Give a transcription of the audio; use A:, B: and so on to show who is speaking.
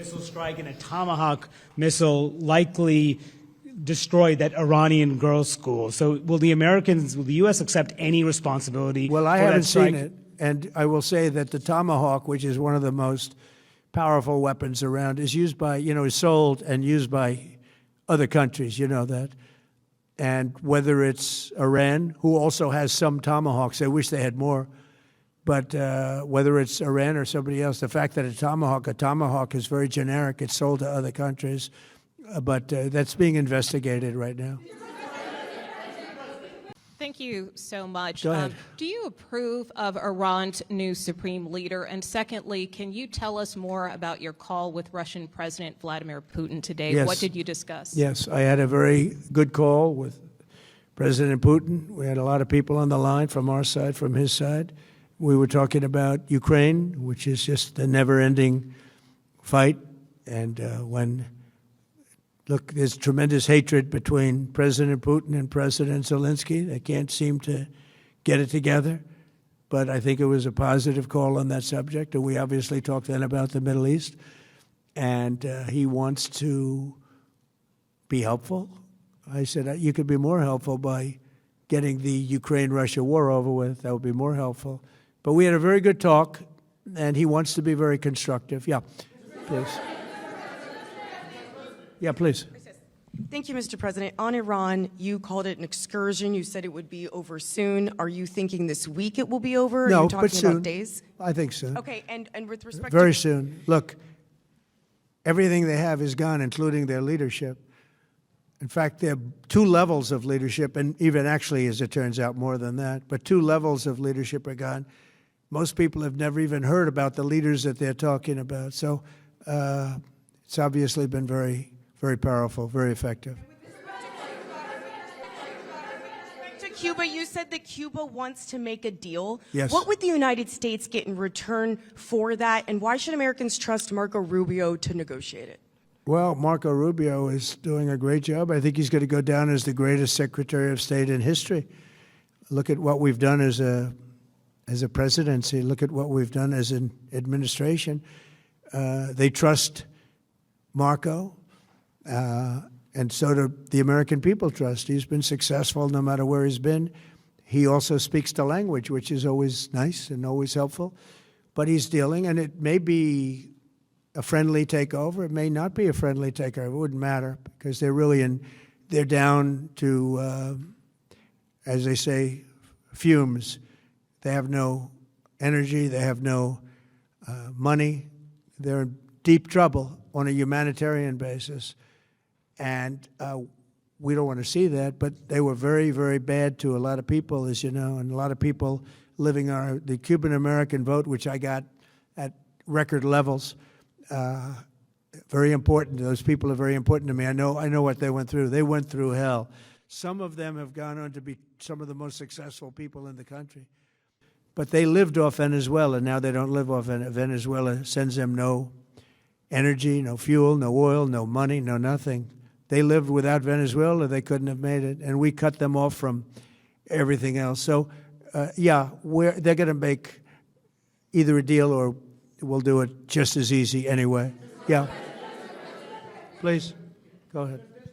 A: missile strike and a Tomahawk missile likely destroyed that Iranian girls' school. So will the U.S. accept any responsibility?
B: Well, I
A: for
B: haven't
A: that strike?
B: seen it, and I will say that the Tomahawk, which is one of the most powerful weapons around, is used by, is sold and used by other countries, you know that. And whether it's Iran, who also has some Tomahawks, I wish they had more, but whether it's Iran or somebody else, the fact that a Tomahawk is very generic, it's sold to other countries, but that's being investigated right now.
C: Thank you so much.
B: Go ahead.
C: Do you approve of Iran's new supreme leader? And secondly, can you tell us more about your call with Russian President Vladimir Putin today?
B: Yes.
C: What did you discuss?
B: Yes, I had a very good call with President Putin. We had a lot of people on the line from our side, from his side. We were talking about Ukraine, which is just a never-ending fight. And look, there's tremendous hatred between President Putin and President Zelensky. They can't seem to get it together. But I think it was a positive call on that subject. And we obviously talked then about the Middle East. And he wants to be helpful. I said, you could be more helpful by getting the Ukraine-Russia war over with. That would be more helpful. But we had a very good talk, and he wants to be very constructive. Yeah, please. Yeah, please.
D: Thank you, Mr. President. On Iran, you called it an excursion. You said it would be over soon. Are you thinking this week it will be over?
B: No,
D: Are you talking
B: but soon.
D: about days?
B: I think soon.
D: Okay, and with respect
B: Very
D: to...
B: soon. Look, everything they have is gone, including their leadership. In fact, there are two levels of leadership, and even actually, as it turns out, more than that. But two levels of leadership are gone. Most people have never even heard about the leaders that they're talking about. So it's obviously been very, very powerful, very effective.
D: To Cuba, you said that Cuba wants to make a deal.
B: Yes.
D: What would the United States get in return for that, and why should Americans trust Marco Rubio to negotiate it?
B: Well, Marco Rubio is doing a great job. I think he's going to go down as the greatest Secretary of State in history. Look at what we've done as a presidency. Look at what we've done as an administration. They trust Marco, and so do the American people trust. He's been successful no matter where he's been. He also speaks the language, which is always nice and always helpful. But he's dealing, and it may be a friendly takeover. It may not be a friendly takeover. It wouldn't matter, because they're down to, as they say, fumes. They have no energy. They have no money. They're in deep trouble on a humanitarian basis. And we don't want to see that, but they were very, very bad to a lot of people, as you know, and a lot of people living the Cuban-American vote, which I got at record levels. Very important. Those people are very important to me. I know what they went through. They went through hell. Some of them have gone on to be some of the most successful people in the country. But they lived off Venezuela. Now they don't live off Venezuela. Sends them no energy, no fuel, no oil, no money, no nothing. They lived without Venezuela. They couldn't have made it. And we cut them off from everything else. So, yeah, they're going to make either a deal or we'll do it just as easy anyway. Yeah. Please, go ahead.